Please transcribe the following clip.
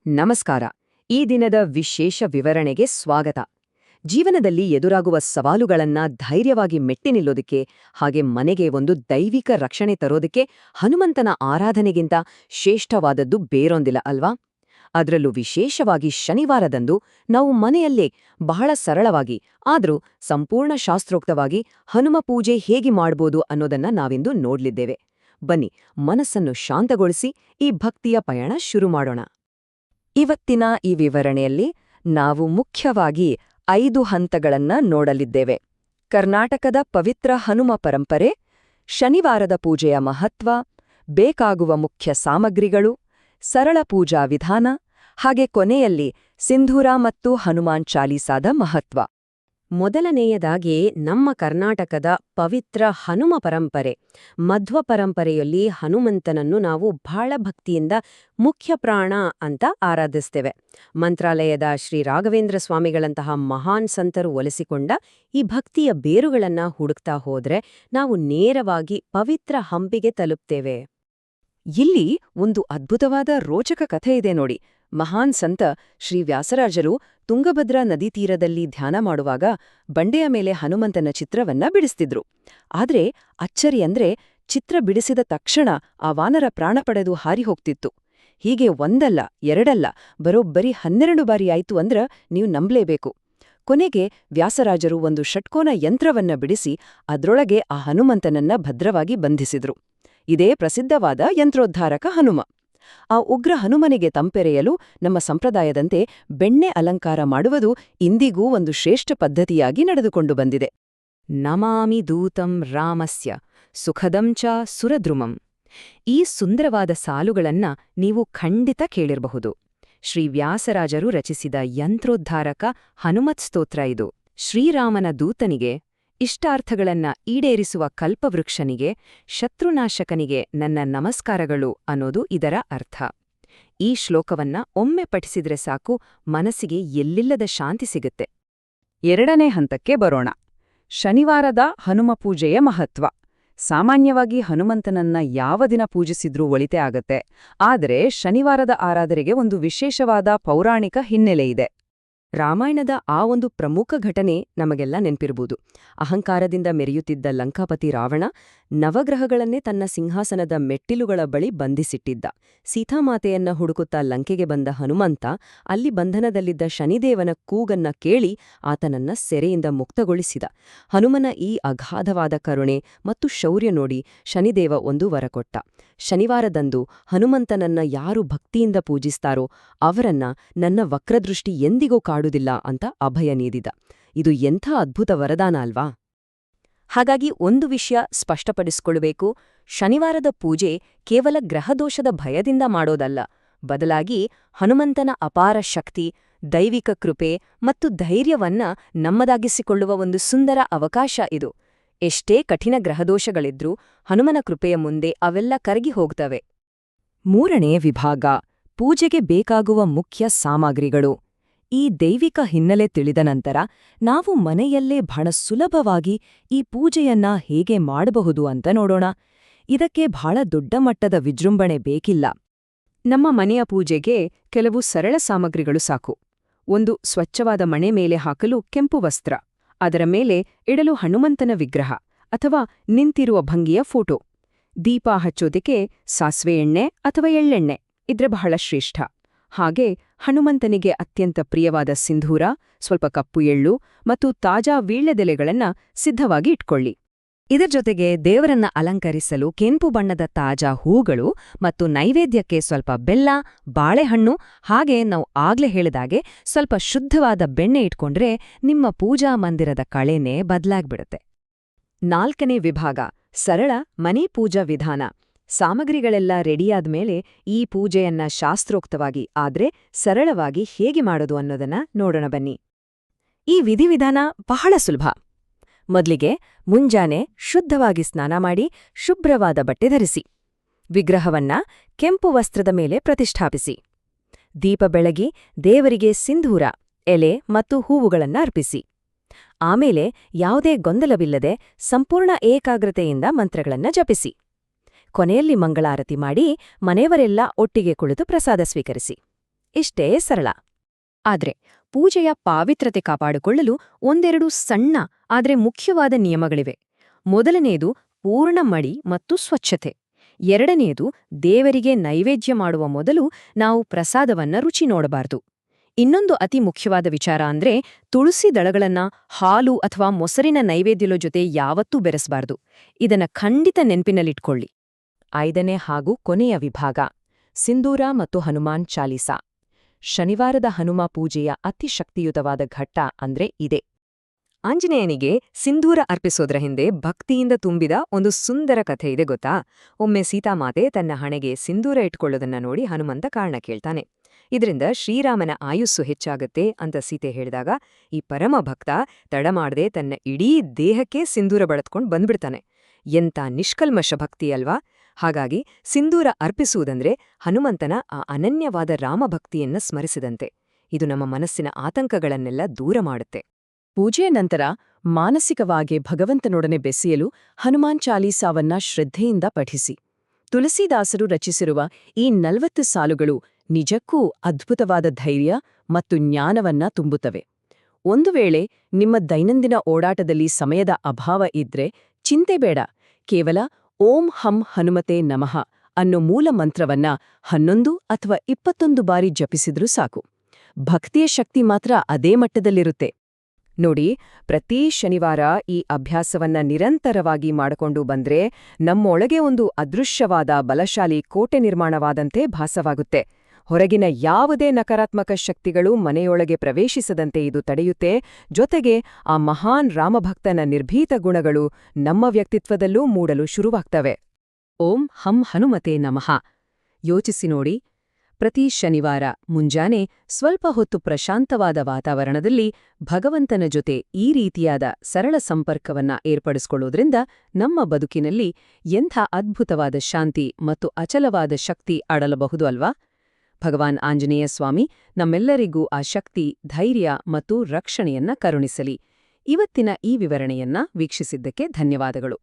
ನಮಸ್ಕಾರ. ಈ ದಿನದ ವಿಶೇಷ ವಿವರಣೆಗೆ ಸ್ವಾಗತ. ಜೀವನದಲ್ಲಿ ಎದುರಾಗುವ ಸವಾಲುಗಳನ್ನ ಧೈರ್ಯವಾಗಿ ಮೆಟ್ಟಿ ನಿಲ್ಲೋದಕ್ಕೆ ಹಾಗೆ ಮನೆಗೆ ಒಂದು ದೈವಿಕ ರಕ್ಷಣೆ ತರೋದಕ್ಕೆ ಹನುಮಂತನ ಆರಾಧನೆಗಿಂತ ಶ್ರೇಷ್ಠವಾದದ್ದು ಬೇರೊಂದಿಲ್ಲ ಅಲ್ವಾ? ಅದರಲ್ಲೂ ವಿಶೇಷವಾಗಿ ಶನಿವಾರದಂದು ನಾವು ಮನೆಯಲ್ಲೇ ಬಹಳ ಸರಳವಾಗಿ ಆದ್ರೂ ಸಂಪೂರ್ಣ ಶಾಸ್ತ್ರೋಕ್ತವಾಗಿ ಹನುಮ ಪೂಜೆ ಹೇಗೆ ಮಾಡ್ಬೋದು ಅನ್ನೋದನ್ನ ನಾವಿಂದು ನೋಡ್ಲಿದ್ದೇವೆ. ಬನ್ನಿ, ಮನಸ್ಸನ್ನು ಶಾಂತಗೊಳಿಸಿ ಈ ಭಕ್ತಿಯ ಪಯಣ ಶುರು ಮಾಡೋಣ. ಇವತ್ತಿನ ಈ ವಿವರಣೆಯಲ್ಲಿ ನಾವು ಮುಖ್ಯವಾಗಿ 5 ಹಂತಗಳನ್ನ ನೋಡಲಿದ್ದೇವೆ. ಕರ್ನಾಟಕದ ಪವಿತ್ರ ಹನುಮ ಪರಂಪರೆ, ಶನಿವಾರದ ಪೂಜೆಯ ಮಹತ್ವ, ಬೇಕಾಗುವ ಮುಖ್ಯ ಸಾಮಗ್ರಿಗಳು, ಸರಳ ಪೂಜಾ ವಿಧಾನ, ಹಾಗೆ ಕೊನೆಯಲ್ಲಿ ಸಿಂಧೂರ ಮತ್ತು ಹನುಮಾನ್ ಚಾಲೀಸಾದ ಮಹತ್ವ. ಮೊದಲನೆಯದಾಗಿ ನಮ್ಮ ಕರ್ನಾಟಕದ ಪವಿತ್ರ ಹನುಮ ಪರಂಪರೆ. ಮಧ್ವ ಪರಂಪರೆಯಲ್ಲಿ ಹನುಮಂತನನ್ನು ನಾವು ಬಹಳ ಭಕ್ತಿಯಿಂದ ಮುಖ್ಯ ಪ್ರಾಣ ಅಂತ ಆರಾಧಿಸ್ತೇವೆ. ಮಂತ್ರಾಲಯದ ಶ್ರೀ ರಾಘವೇಂದ್ರ ಸ್ವಾಮಿಗಳಂತಹ ಮಹಾನ್ ಸಂತರು ಒಲಿಸಿಕೊಂಡ ಈ ಭಕ್ತಿಯ ಬೇರುಗಳನ್ನ ಹುಡುಕ್ತಾ ಹೋದ್ರೆ ನಾವು ನೇರವಾಗಿ ಪವಿತ್ರ ಹಂಪಿಗೆ ತಲುಪ್ತೇವೆ. ಇಲ್ಲಿ ಒಂದು ಅದ್ಭುತವಾದ ರೋಚಕ ಕಥೆ ಇದೆ ನೋಡಿ. ಮಹಾನ್ ಸಂತ ಶ್ರೀ ವ್ಯಾಸರಾಜರು ತುಂಗಭದ್ರಾ ನದಿ ತೀರದಲ್ಲಿ ಧ್ಯಾನ ಮಾಡುವಾಗ ಬಂಡೆಯ ಮೇಲೆ ಹನುಮಂತನ ಚಿತ್ರವನ್ನ ಬಿಡಿಸ್ತಿದ್ರು. ಆದ್ರೆ ಅಚ್ಚರಿ ಅಂದ್ರೆ ಚಿತ್ರ ಬಿಡಿಸಿದ ತಕ್ಷಣ ಆ ವಾನರ ಪ್ರಾಣ ಪಡೆದು ಹಾರಿ ಹೋಗ್ತಿತ್ತು. ಹೀಗೆ ಒಂದಲ್ಲ ಎರಡಲ್ಲ ಬರೋಬ್ಬರಿ 12 ಬಾರಿ ಆಯ್ತು ಅಂದ್ರ ನೀವು ನಂಬಲೇಬೇಕು. ಕೊನೆಗೆ ವ್ಯಾಸರಾಜರು ಒಂದು ಷಟ್ಕೋನ ಯಂತ್ರವನ್ನ ಬಿಡಿಸಿ ಅದ್ರೊಳಗೆ ಆ ಹನುಮಂತನನ್ನ ಭದ್ರವಾಗಿ ಬಂಧಿಸಿದ್ರು. ಇದೇ ಪ್ರಸಿದ್ಧವಾದ ಯಂತ್ರೋದ್ಧಾರಕ ಹನುಮ. ಆ ಉಗ್ರ ಹನುಮನಿಗೆ ತಂಪೆರೆಯಲು ನಮ್ಮ ಸಂಪ್ರದಾಯದಂತೆ ಬೆಣ್ಣೆ ಅಲಂಕಾರ ಮಾಡುವುದು ಇಂದಿಗೂ ಒಂದು ಶ್ರೇಷ್ಠ ಪದ್ಧತಿಯಾಗಿ ನಡೆದುಕೊಂಡು ಬಂದಿದೆ. ನಮಾಮಿ ದೂತಂ ರಾಮಸ್ಯ ಸುಖದಂ ಚ ಸುರದ್ರುಮಂ. ಈ ಸುಂದರವಾದ ಸಾಲುಗಳನ್ನ ನೀವು ಖಂಡಿತ ಕೇಳಿರಬಹುದು. ಶ್ರೀ ವ್ಯಾಸರಾಜರು ರಚಿಸಿದ ಯಂತ್ರೋದ್ಧಾರಕ ಹನುಮತ್ ಸ್ತೋತ್ರ ಇದು. ಶ್ರೀರಾಮನ ದೂತನಿಗೆ, ಇಷ್ಟಾರ್ಥಗಳನ್ನ ಈಡೇರಿಸುವ ಕಲ್ಪವೃಕ್ಷನಿಗೆ, ಶತ್ರುನಾಶಕನಿಗೆ ನನ್ನ ನಮಸ್ಕಾರಗಳು ಅನ್ನೋದು ಇದರ ಅರ್ಥ. ಈ ಶ್ಲೋಕವನ್ನ ಒಮ್ಮೆ ಪಠಿಸಿದ್ರೆ ಸಾಕು, ಮನಸ್ಸಿಗೆ ಎಲ್ಲಿಲ್ಲದ ಶಾಂತಿ ಸಿಗುತ್ತೆ. 2ನೇ ಹಂತಕ್ಕೆ ಬರೋಣ. ಶನಿವಾರದ ಹನುಮ ಪೂಜೆಯ ಮಹತ್ವ. ಸಾಮಾನ್ಯವಾಗಿ ಹನುಮಂತನನ್ನ ಯಾವ ದಿನ ಪೂಜಿಸಿದ್ರೂ ಒಳಿತೆ ಆಗತ್ತೆ. ಆದರೆ ಶನಿವಾರದ ಆರಾಧನೆಗೆ ಒಂದು ವಿಶೇಷವಾದ ಪೌರಾಣಿಕ ಹಿನ್ನೆಲೆಯಿದೆ. ರಾಮಾಯಣದ ಆ ಒಂದು ಪ್ರಮುಖ ಘಟನೆ ನಮಗೆಲ್ಲ ನೆನ್ಪಿರ್ಬೋದು. ಅಹಂಕಾರದಿಂದ ಮೆರೆಯುತ್ತಿದ್ದ ಲಂಕಾಪತಿ ರಾವಣ ನವಗ್ರಹಗಳನ್ನೇ ತನ್ನ ಸಿಂಹಾಸನದ ಮೆಟ್ಟಿಲುಗಳ ಬಳಿ ಬಂಧಿಸಿಟ್ಟಿದ್ದ. ಸೀತಾಮಾತೆಯನ್ನ ಹುಡುಕುತ್ತಾ ಲಂಕೆಗೆ ಬಂದ ಹನುಮಂತ ಅಲ್ಲಿ ಬಂಧನದಲ್ಲಿದ್ದ ಶನಿದೇವನ ಕೂಗನ್ನ ಕೇಳಿ ಆತನನ್ನ ಸೆರೆಯಿಂದ ಮುಕ್ತಗೊಳಿಸಿದ. ಹನುಮನ ಈ ಅಗಾಧವಾದ ಕರುಣೆ ಮತ್ತು ಶೌರ್ಯ ನೋಡಿ ಶನಿದೇವ ಒಂದು ವರ ಕೊಟ್ಟ. ಶನಿವಾರದಂದು ಹನುಮಂತನನ್ನ ಯಾರು ಭಕ್ತಿಯಿಂದ ಪೂಜಿಸ್ತಾರೋ ಅವರನ್ನ ನನ್ನ ವಕ್ರದೃಷ್ಟಿ ಎಂದಿಗೂ ಕಾಡುವುದಿಲ್ಲ ಅಂತ ಅಭಯ ನೀಡಿದ. ಇದು ಎಂಥ ಅದ್ಭುತ ವರದಾನ ಅಲ್ವಾ? ಹಾಗಾಗಿ ಒಂದು ವಿಷಯ ಸ್ಪಷ್ಟಪಡಿಸಿಕೊಳ್ಳಬೇಕು. ಶನಿವಾರದ ಪೂಜೆ ಕೇವಲ ಗ್ರಹದೋಷದ ಭಯದಿಂದ ಮಾಡೋದಲ್ಲ, ಬದಲಾಗಿ ಹನುಮಂತನ ಅಪಾರ ಶಕ್ತಿ, ದೈವಿಕ ಕೃಪೆ ಮತ್ತು ಧೈರ್ಯವನ್ನ ನಮ್ಮದಾಗಿಸಿಕೊಳ್ಳುವ ಒಂದು ಸುಂದರ ಅವಕಾಶ ಇದು. ಎಷ್ಟೇ ಕಠಿಣ ಗ್ರಹದೋಷಗಳಿದ್ರೂ ಹನುಮನ ಕೃಪೆಯ ಮುಂದೆ ಅವೆಲ್ಲ ಕರಗಿ ಹೋಗ್ತವೆ. 3ನೇ ವಿಭಾಗ, ಪೂಜೆಗೆ ಬೇಕಾಗುವ ಮುಖ್ಯ ಸಾಮಗ್ರಿಗಳು. ಈ ದೈವಿಕ ಹಿನ್ನೆಲೆ ತಿಳಿದ ನಂತರ ನಾವು ಮನೆಯಲ್ಲೇ ಬಹಳ ಸುಲಭವಾಗಿ ಈ ಪೂಜೆಯನ್ನ ಹೇಗೆ ಮಾಡಬಹುದು ಅಂತ ನೋಡೋಣ. ಇದಕ್ಕೆ ಬಹಳ ದೊಡ್ಡ ಮಟ್ಟದ ವಿಜೃಂಭಣೆ ಬೇಕಿಲ್ಲ. ನಮ್ಮ ಮನೆಯ ಪೂಜೆಗೆ ಕೆಲವು ಸರಳ ಸಾಮಗ್ರಿಗಳು ಸಾಕು. ಒಂದು ಸ್ವಚ್ಛವಾದ ಮಣೆ ಮೇಲೆ ಹಾಕಲು ಕೆಂಪು ವಸ್ತ್ರ, ಅದರ ಮೇಲೆ ಇಡಲು ಹನುಮಂತನ ವಿಗ್ರಹ ಅಥವಾ ನಿಂತಿರುವ ಭಂಗಿಯ ಫೋಟೋ. ದೀಪ ಹಚ್ಚೋದಕ್ಕೆ ಸಾಸ್ವೆ ಎಣ್ಣೆ ಅಥವಾ ಎಳ್ಳೆಣ್ಣೆ ಇದ್ರೆ ಬಹಳ ಶ್ರೇಷ್ಠ. ಹಾಗೆ ಹನುಮಂತನಿಗೆ ಅತ್ಯಂತ ಪ್ರಿಯವಾದ ಸಿಂಧೂರ, ಸ್ವಲ್ಪ ಕಪ್ಪು ಎಳ್ಳು ಮತ್ತು ತಾಜಾ ವೀಳ್ಯದೆಲೆಗಳನ್ನ ಸಿದ್ಧವಾಗಿ ಇಟ್ಕೊಳ್ಳಿ. ಇದರ ಜೊತೆಗೆ ದೇವರನ್ನ ಅಲಂಕರಿಸಲು ಕೆಂಪು ಬಣ್ಣದ ತಾಜಾ ಹೂಗಳು ಮತ್ತು ನೈವೇದ್ಯಕ್ಕೆ ಸ್ವಲ್ಪ ಬೆಲ್ಲ, ಬಾಳೆಹಣ್ಣು, ಹಾಗೆ ನಾವು ಆಗ್ಲೇ ಹೇಳಿದಾಗೆ ಸ್ವಲ್ಪ ಶುದ್ಧವಾದ ಬೆಣ್ಣೆ ಇಟ್ಕೊಂಡ್ರೆ ನಿಮ್ಮ ಪೂಜಾ ಮಂದಿರದ ಕಳೆನೇ ಬದಲಾಗ್ಬಿಡುತ್ತೆ. 4ನೇ ವಿಭಾಗ, ಸರಳ ಮನೆ ಪೂಜಾ ವಿಧಾನ. ಸಾಮಗ್ರಿಗಳೆಲ್ಲ ರೆಡಿಯಾದ್ಮೇಲೆ ಈ ಪೂಜೆಯನ್ನ ಶಾಸ್ತ್ರೋಕ್ತವಾಗಿ ಆದ್ರೆ ಸರಳವಾಗಿ ಹೇಗೆ ಮಾಡೋದು ಅನ್ನೋದನ್ನ ನೋಡೋಣ ಬನ್ನಿ. ಈ ವಿಧಿವಿಧಾನ ಬಹಳ ಸುಲಭ. ಮೊದಲಿಗೆ ಮುಂಜಾನೆ ಶುದ್ಧವಾಗಿ ಸ್ನಾನ ಮಾಡಿ ಶುಭ್ರವಾದ ಬಟ್ಟೆ ಧರಿಸಿ. ವಿಗ್ರಹವನ್ನ ಕೆಂಪು ವಸ್ತ್ರದ ಮೇಲೆ ಪ್ರತಿಷ್ಠಾಪಿಸಿ. ದೀಪ ಬೆಳಗಿ ದೇವರಿಗೆ ಸಿಂಧೂರ, ಎಲೆ ಮತ್ತು ಹೂವುಗಳನ್ನ ಅರ್ಪಿಸಿ. ಆಮೇಲೆ ಯಾವುದೇ ಗೊಂದಲವಿಲ್ಲದೆ ಸಂಪೂರ್ಣ ಏಕಾಗ್ರತೆಯಿಂದ ಮಂತ್ರಗಳನ್ನ ಜಪಿಸಿ. ಕೊನೆಯಲ್ಲಿ ಮಂಗಳಾರತಿ ಮಾಡಿ ಮನೆಯವರೆಲ್ಲ ಒಟ್ಟಿಗೆ ಕುಳಿತು ಪ್ರಸಾದ ಸ್ವೀಕರಿಸಿ. ಇಷ್ಟೇ ಸರಳ. ಆದ್ರೆ ಪೂಜೆಯ ಪಾವಿತ್ರತೆ ಕಾಪಾಡಿಕೊಳ್ಳಲು ಒಂದೆರಡು ಸಣ್ಣ ಆದ್ರೆ ಮುಖ್ಯವಾದ ನಿಯಮಗಳಿವೆ. ಮೊದಲನೆಯದು ಪೂರ್ಣ ಮಡಿ ಮತ್ತು ಸ್ವಚ್ಛತೆ. ಎರಡನೆಯದು ದೇವರಿಗೆ ನೈವೇದ್ಯ ಮಾಡುವ ಮೊದಲು ನಾವು ಪ್ರಸಾದವನ್ನ ರುಚಿ ನೋಡಬಾರದು. ಇನ್ನೊಂದು ಅತಿ ಮುಖ್ಯವಾದ ವಿಚಾರ ಅಂದ್ರೆ ತುಳಸಿ ದಳಗಳನ್ನ ಹಾಲು ಅಥವಾ ಮೊಸರಿನ ನೈವೇದ್ಯದ ಜೊತೆ ಯಾವತ್ತೂ ಬೆರೆಸಬಾರದು. ಇದನ್ನ ಖಂಡಿತ ನೆನ್ಪಿನಲ್ಲಿಟ್ಕೊಳ್ಳಿ. 5ನೇ ಹಾಗೂ ಕೊನೆಯ ವಿಭಾಗ, ಸಿಂಧೂರ ಮತ್ತು ಹನುಮಾನ್ ಚಾಲೀಸಾ. ಶನಿವಾರದ ಹನುಮ ಪೂಜೆಯ ಅತಿ ಶಕ್ತಿಯುತವಾದ ಘಟ್ಟ ಅಂದ್ರೆ ಇದೆ. ಆಂಜನೇಯನಿಗೆ ಸಿಂಧೂರ ಅರ್ಪಿಸೋದ್ರ ಹಿಂದೆ ಭಕ್ತಿಯಿಂದ ತುಂಬಿದ ಒಂದು ಸುಂದರ ಕಥೆ ಇದೆ ಗೊತ್ತಾ? ಒಮ್ಮೆ ಸೀತಾಮಾತೆ ತನ್ನ ಹಣೆಗೆ ಸಿಂಧೂರ ಇಟ್ಕೊಳ್ಳೋದನ್ನ ನೋಡಿ ಹನುಮಂತ ಕಾರಣ ಕೇಳ್ತಾನೆ. ಇದರಿಂದ ಶ್ರೀರಾಮನ ಆಯುಸ್ಸು ಹೆಚ್ಚಾಗತ್ತೆ ಅಂತ ಸೀತೆ ಹೇಳಿದಾಗ ಈ ಪರಮ ಭಕ್ತ ತಡಮಾಡದೆ ತನ್ನ ಇಡೀ ದೇಹಕ್ಕೆ ಸಿಂಧೂರ ಬಳತ್ಕೊಂಡು ಬಂದ್ಬಿಡ್ತಾನೆ. ಎಂಥ ನಿಷ್ಕಲ್ಮಶ ಭಕ್ತಿ ಅಲ್ವಾ? ಹಾಗಾಗಿ ಸಿಂಧೂರ ಅರ್ಪಿಸುವುದಂದ್ರೆ ಹನುಮಂತನ ಆ ಅನನ್ಯವಾದ ರಾಮಭಕ್ತಿಯನ್ನ ಸ್ಮರಿಸಿದಂತೆ. ಇದು ನಮ್ಮ ಮನಸ್ಸಿನ ಆತಂಕಗಳನ್ನೆಲ್ಲ ದೂರ ಮಾಡುತ್ತೆ. ಪೂಜೆಯ ನಂತರ ಮಾನಸಿಕವಾಗಿ ಭಗವಂತನೊಡನೆ ಬೆಸೆಯಲು ಹನುಮಾನ್ ಚಾಲೀಸಾವನ್ನ ಶ್ರದ್ಧೆಯಿಂದ ಪಠಿಸಿ. ತುಳಸಿದಾಸರು ರಚಿಸಿರುವ ಈ 40 ಸಾಲುಗಳು ನಿಜಕ್ಕೂ ಅದ್ಭುತವಾದ ಧೈರ್ಯ ಮತ್ತು ಜ್ಞಾನವನ್ನ ತುಂಬುತ್ತವೆ. ಒಂದು ವೇಳೆ ನಿಮ್ಮ ದೈನಂದಿನ ಓಡಾಟದಲ್ಲಿ ಸಮಯದ ಅಭಾವ ಇದ್ರೆ ಚಿಂತೆ ಬೇಡ. ಕೇವಲ ಓಂ ಹಂ ಹನುಮತೆ ನಮಃ ಅನ್ನೋ ಮೂಲ ಮಂತ್ರವನ್ನ 11 ಅಥವಾ 21 ಬಾರಿ ಜಪಿಸಿದ್ರೂ ಸಾಕು. ಭಕ್ತಿಯ ಶಕ್ತಿ ಮಾತ್ರ ಅದೇ ಮಟ್ಟದಲ್ಲಿರುತ್ತೆ. ನೋಡಿ, ಪ್ರತಿ ಶನಿವಾರ ಈ ಅಭ್ಯಾಸವನ್ನ ನಿರಂತರವಾಗಿ ಮಾಡಿಕೊಂಡು ಬಂದ್ರೆ ನಮ್ಮೊಳಗೆ ಒಂದು ಅದೃಶ್ಯವಾದ ಬಲಶಾಲಿ ಕೋಟೆ ನಿರ್ಮಾಣವಾದಂತೆ ಭಾಸವಾಗುತ್ತೆ. ಹೊರಗಿನ ಯಾವುದೇ ನಕಾರಾತ್ಮಕ ಶಕ್ತಿಗಳು ಮನೆಯೊಳಗೆ ಪ್ರವೇಶಿಸದಂತೆ ಇದು ತಡೆಯುತ್ತೆ. ಜೊತೆಗೆ ಆ ಮಹಾನ್ ರಾಮಭಕ್ತನ ನಿರ್ಭೀತ ಗುಣಗಳು ನಮ್ಮ ವ್ಯಕ್ತಿತ್ವದಲ್ಲೂ ಮೂಡಲು ಶುರುವಾಗ್ತವೆ. ಓಂ ಹಂ ಹನುಮತೆ ನಮಃ. ಯೋಚಿಸಿ ನೋಡಿ, ಪ್ರತಿ ಶನಿವಾರ ಮುಂಜಾನೆ ಸ್ವಲ್ಪ ಹೊತ್ತು ಪ್ರಶಾಂತವಾದ ವಾತಾವರಣದಲ್ಲಿ ಭಗವಂತನ ಜೊತೆ ಈ ರೀತಿಯಾದ ಸರಳ ಸಂಪರ್ಕವನ್ನ ಏರ್ಪಡಿಸಿಕೊಳ್ಳೋದ್ರಿಂದ ನಮ್ಮ ಬದುಕಿನಲ್ಲಿ ಎಂಥ ಅದ್ಭುತವಾದ ಶಾಂತಿ ಮತ್ತು ಅಚಲವಾದ ಶಕ್ತಿ ಅಡಲಬಹುದು ಅಲ್ವಾ? ಭಗವಾನ್ ಆಂಜನೇಯ ಸ್ವಾಮಿ ನಮ್ಮೆಲ್ಲರಿಗೂ ಆ ಶಕ್ತಿ, ಧೈರ್ಯ ಮತ್ತು ರಕ್ಷಣೆಯನ್ನ ಕರುಣಿಸಲಿ. ಇವತ್ತಿನ ಈ ವಿವರಣೆಯನ್ನ ವೀಕ್ಷಿಸಿದ್ದಕ್ಕೆ ಧನ್ಯವಾದಗಳು.